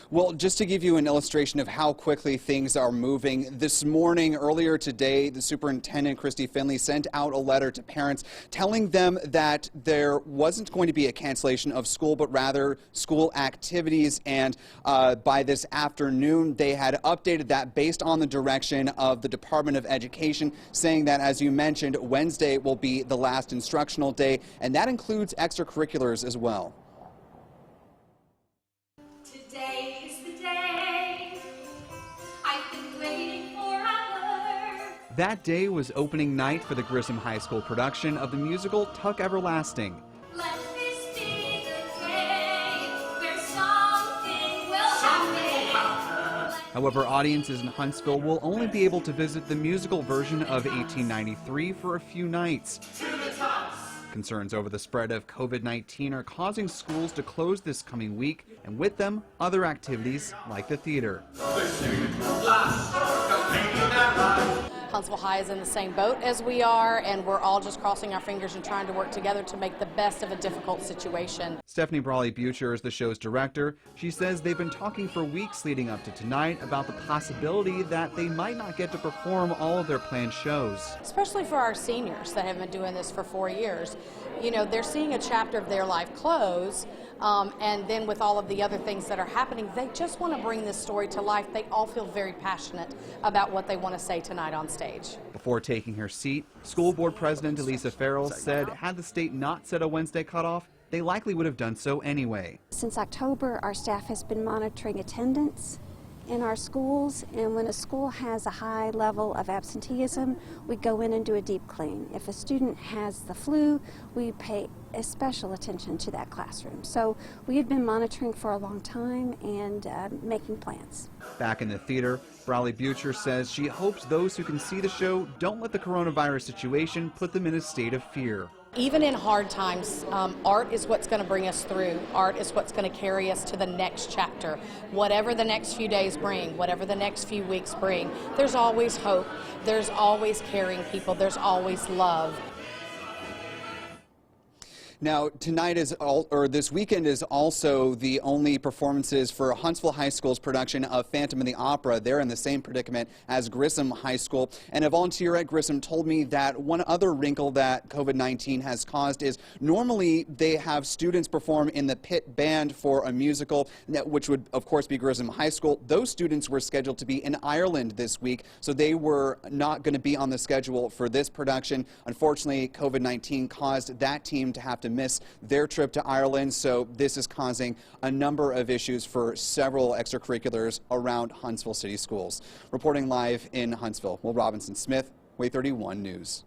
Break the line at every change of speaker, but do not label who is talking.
Well, just to give you an illustration of how quickly things are moving, this morning, earlier today, the superintendent, Christy Finley, sent out a letter to parents telling them that there wasn't going to be a cancellation of school, but rather school activities. And by this afternoon, they had updated that based on the direction of the Department of Education, saying that, as you mentioned, Wednesday will be the last instructional day, and that includes extracurriculars as well.
Today is the day I've been waiting forever.
That day was opening night for the Grissom High School production of the musical Tuck Everlasting.
Let this be the day where something will happen.
However, audiences in Huntsville will only be able to visit the musical version of 1893 for a few nights.
To the tops.
Concerns over the spread of COVID-19 are causing schools to close this coming week, and with them, other activities like the theater.
Huntsville High is in the same boat as we are, and we're all just crossing our fingers and trying to work together to make the best of a difficult situation.
Stephanie Brawley-Bucher is the show's director. She says they've been talking for weeks leading up to tonight about the possibility that they might not get to perform all of their planned shows.
Especially for our seniors that have been doing this for 4 years. You know, they're seeing a chapter of their life close, and then with all of the other things that are happening, they just want to bring this story to life. They all feel very passionate about what they want to say tonight on stage.
Before taking her seat, School Board President Elisa Farrell said had the state not set a Wednesday cutoff, they likely would have done so anyway.
Since October, our staff has been monitoring attendance in our schools, and when a school has a high level of absenteeism, we go in and do a deep clean. If a student has the flu, we pay special attention to that classroom. So we had been monitoring for a long time and making plans.
Back in the theater, Brawley-Bucher says she hopes those who can see the show don't let the coronavirus situation put them in a state of fear.
Even in hard times, art is what's going to bring us through. Art is what's going to carry us to the next chapter. Whatever the next few days bring, whatever the next few weeks bring, there's always hope. There's always caring people. There's always love. Now, this weekend is also the only performances for Huntsville High School's production of Phantom of the Opera. They're in the same predicament as Grissom High School. And a volunteer at Grissom told me that one other wrinkle that COVID-19 has caused is normally they have students perform in the pit band for a musical, which would, of course, be Grissom High School. Those students were scheduled to be in Ireland this week, so they were not going to be on the schedule for this production. Unfortunately, COVID-19 caused that team to have to miss their trip to Ireland, so this is causing a number of issues for several extracurriculars around Huntsville City Schools. Reporting live in Huntsville, Will Robinson Smith, Way 31 News.